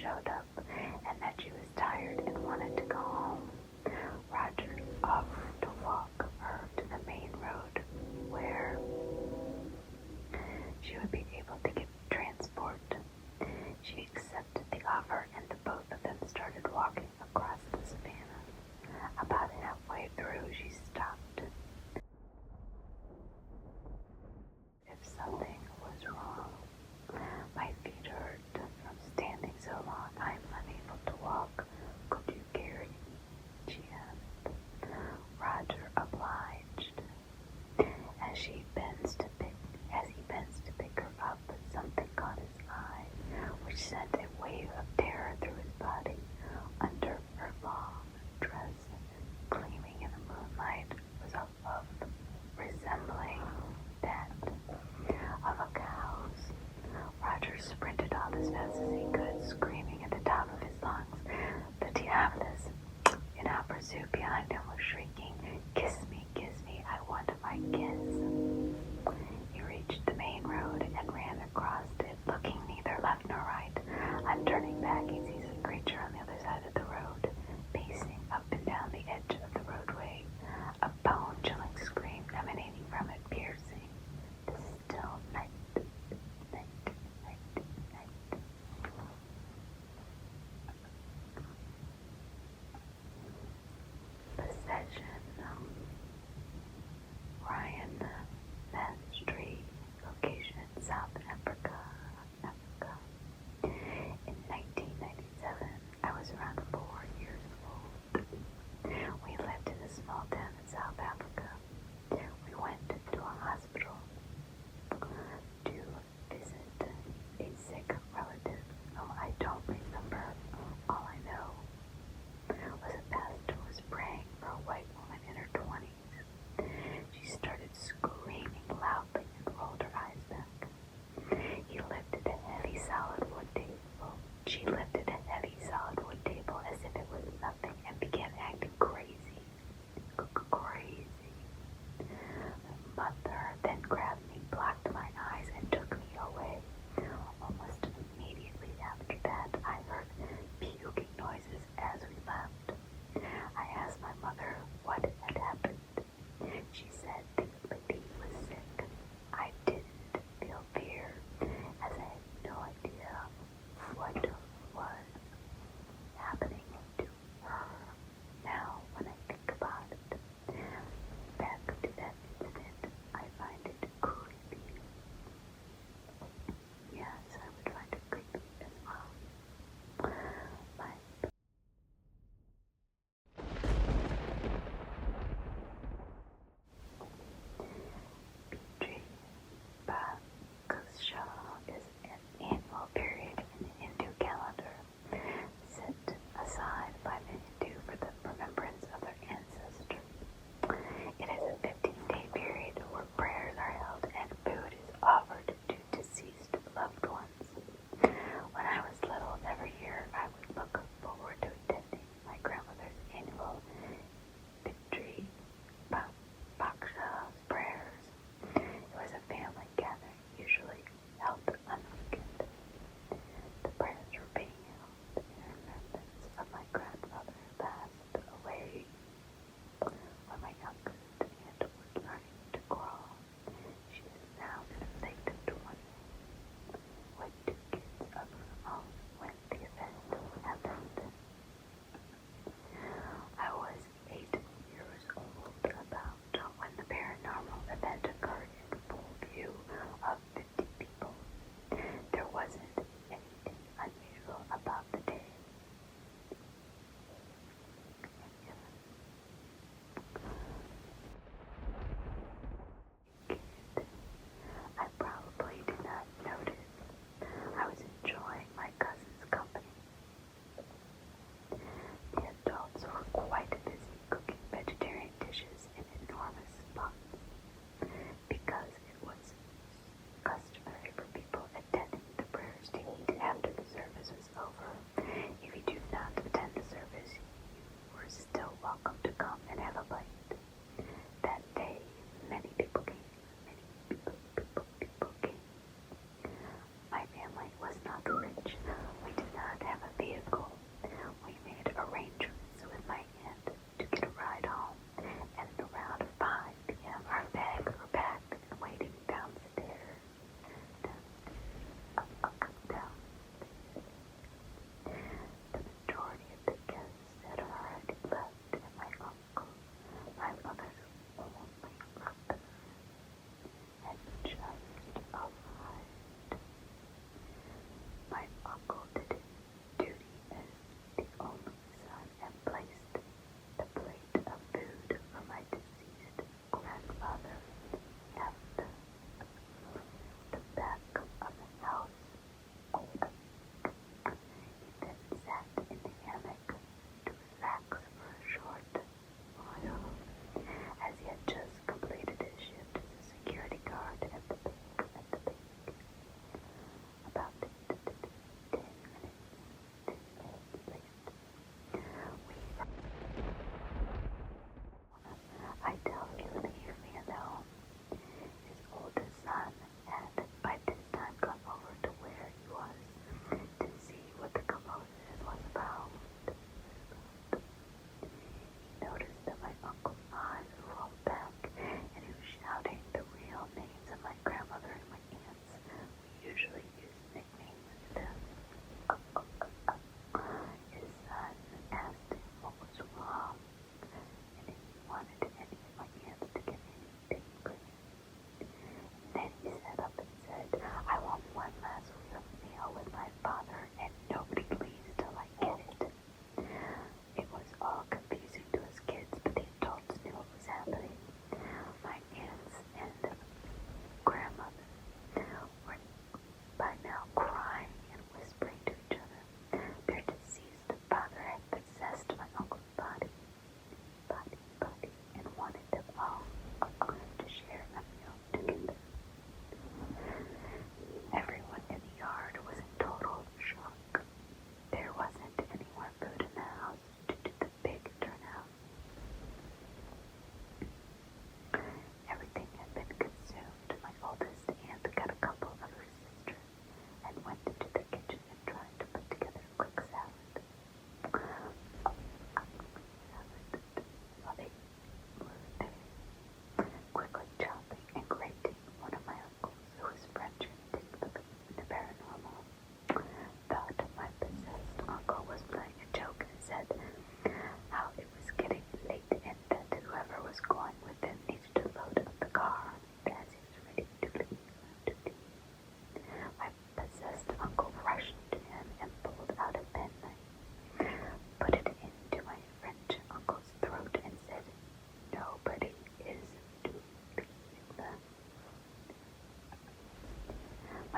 showed up and that she was tired and wanted to go home. Roger offered to walk her to the main road where she would be able to get transport. She accepted the offer and the both of them started walking across the savannah. About halfway through, she stopped. If something was wrong, my feet hurt from standing so long. I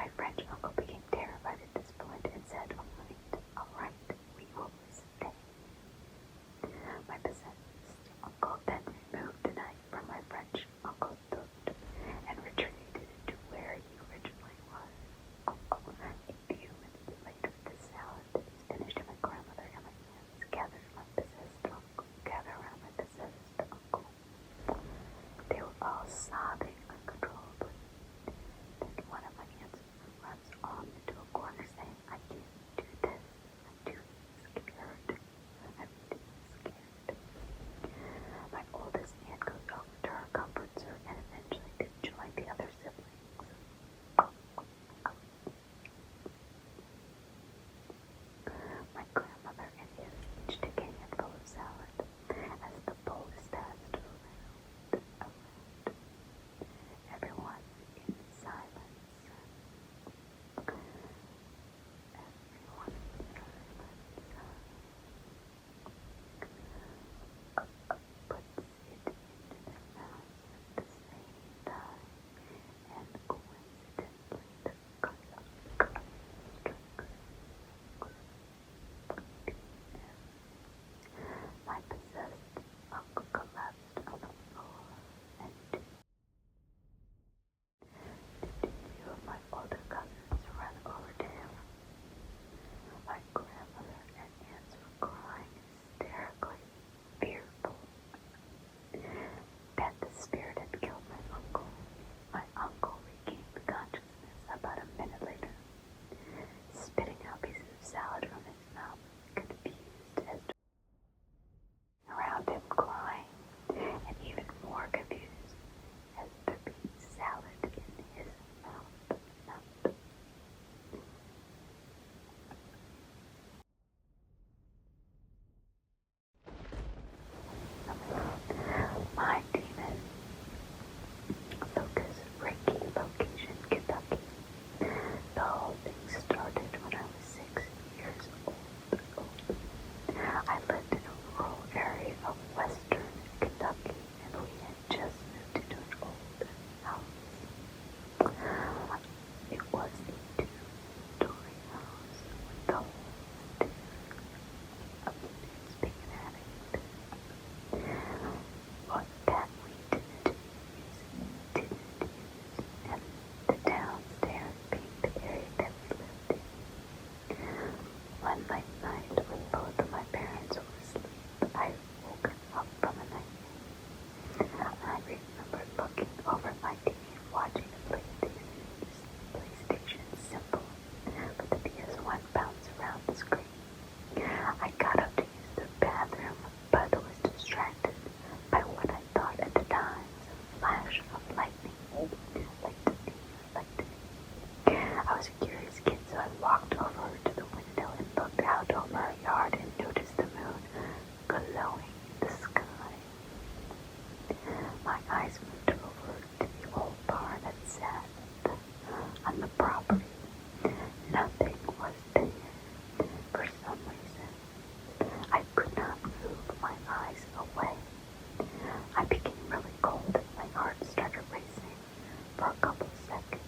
My French uncle became terrified at this point and said, all right, we will stay. My possessed uncle then removed the knife from my French uncle's throat and retreated to where he originally was. A few minutes later, the salad was finished, and my grandmother and my aunts gathered around my possessed uncle. They were all sobbing uncontrollably. Then one of my aunts runs off into a corner saying, I can't do this. I'm too scared. I'm too scared. My oldest aunt goes over to her, comforts her, and eventually they join the other siblings. My grandmother and his each took a handful of salad as the bowl is passed around. Everyone in silence. Everyone in silence. Puts it into their mouths at the same time, and coincidentally the clock strikes. My possessed uncle collapsed on the floor, and two of my older cousins ran over to him. My grandmother and aunts were crying hysterically, fearful that the spirit had killed my uncle. My uncle regained consciousness about a minute later, spitting out pieces of salad from his mouth, confused as to around him, crying, and even more confused as there be salad in his mouth. My demon focus, Reiki location, Kentucky. The whole thing started when I was 6 years old. I lived in a rural area of western Kentucky, and we had just moved into an old house. It was a 2-story house with the whole upstairs being an attic. But that we didn't use, and the downstairs being the area that we lived in. One late night, when both of my parents were asleep, I woke up from a nightmare. I remember looking over at my TV and watching the PlayStation Simple, but the PS1 bounced around the screen. I got up to use the bathroom, but was distracted by what I thought at the time was a flash of lightning. I was a curious kid, so I walked over to the window and looked out over our yard and noticed the moon glowing in the sky. My eyes moved over to the old barn that sat on the property. Nothing was there. For some reason, I could not move my eyes away. I became really cold and my heart started racing for a couple seconds.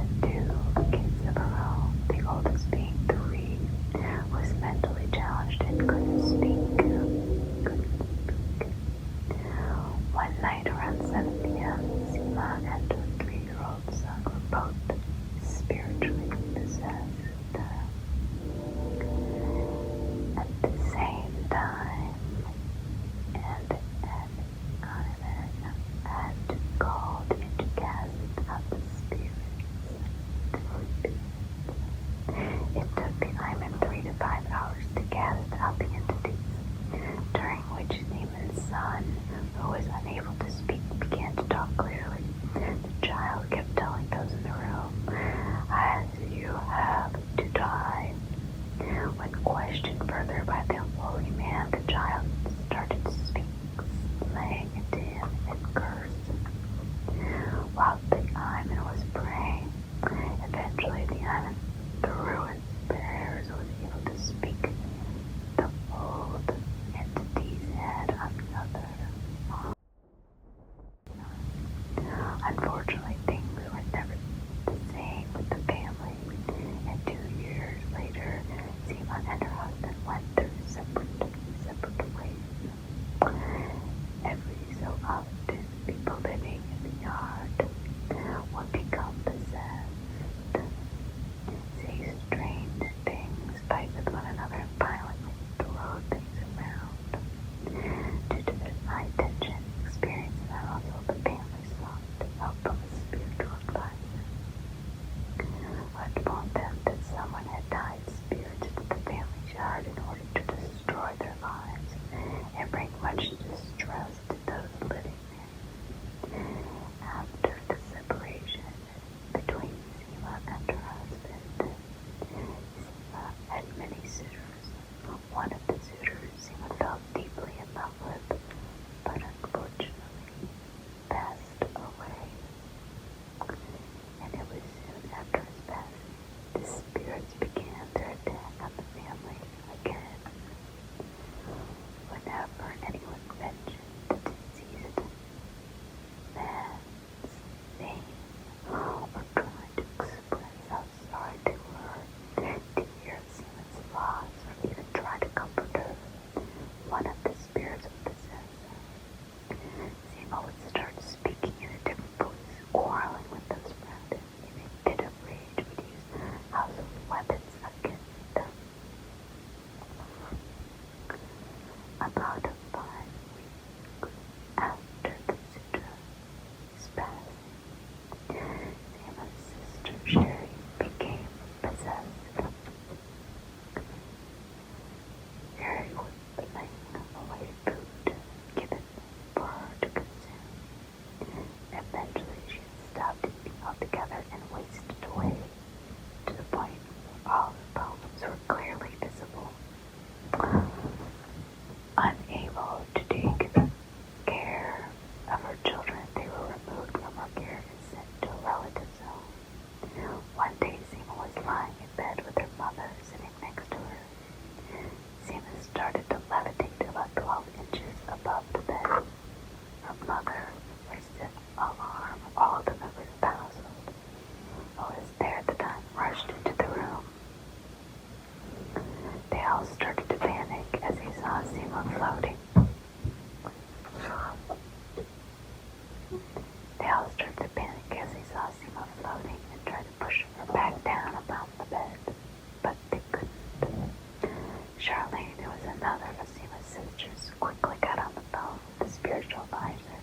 had 2 kids of her own, the oldest being 3, was mentally challenged and couldn't speak. One night around 7 p.m., Seema and her 3-year-old son were both spiritually possessed. At the same time, and had called in to cast out the spirits. It took Iman 3 to 5 hours to cast out the entities, during which Seema's son, who was unable to speak, began to talk clearly. The child kept telling those in the room, "As you have to die." When questioned further by the holy man, the child started to speak, slaying into him and cursed. While the Iman was praying, eventually the Iman, through his prayers, was able to speak. The old entities had another. Unfortunately, things were never the same with the family, and 2 years later, Seema and her husband went their separate ways. Every so often, people living in the yard would become possessed, say strange things, fight with one another, and violently throw things around. Due to their high tension experience in their household, the family sought help from a spiritual advisor, who informed them that someone had tied spirits to the family's yard in order to destroy their lives and bring much distress to those living there. After the separation between Seema and her husband, Seema had many suitors. One of the suitors Seema fell deeply in love with, but unfortunately passed away. And it was soon after his passing, the spirits began their attack on the family again. Whenever anyone mentioned the deceased man's name or tried to express how sorry they were to hear Seema's loss or even try to comfort her, one of the spirits would possess her. Seema would start speaking in a different voice, quarreling with those around him. In a fit of rage, would use household weapons against them. About 5 weeks after the sutra's passing, Seema's sister Sherry became possessed. Sherry was putting away food given for her to consume. Eventually, she stopped eating altogether and wasted away to the point where all her bones were clearly visible. Unable to take care of her children, they were removed from her care and sent to a relative's home. One day, Seema was lying in bed with her mother sitting next to her. Seema started to levitate about 12 inches above the bed. Her mother raised an alarm. All the members of the household who was there at the time rushed into the room. They all started to panic as they saw Seema floating. And tried to push her back down upon the bed, but they couldn't. Charlene, who was another of Seema's sisters, quickly got on the phone with the spiritual advisor.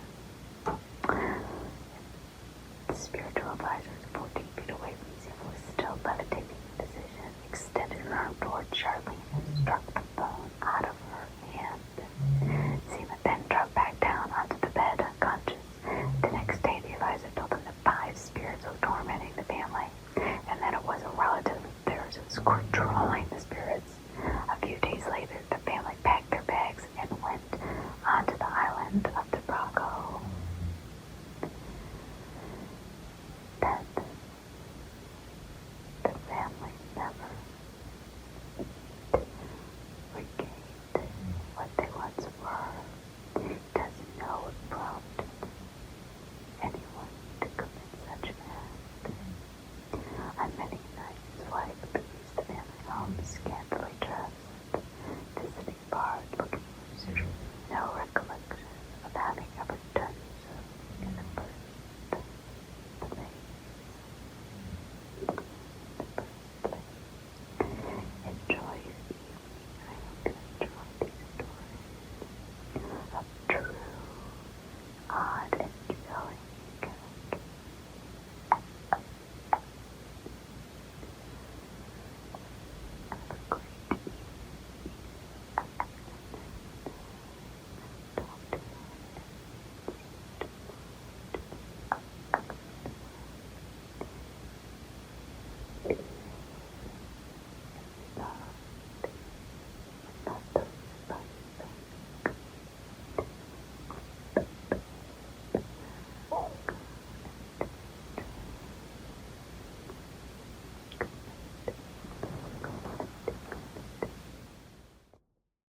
The spiritual advisor was 14 feet away from Seema, was still levitating in position, extended her arm toward Charlene and struck the phone out of her hand. Seema then dropped back down onto the bed, unconscious. The next day, the advisor told them that 5 spirits were tormenting the family, and that it was a relative of theirs who was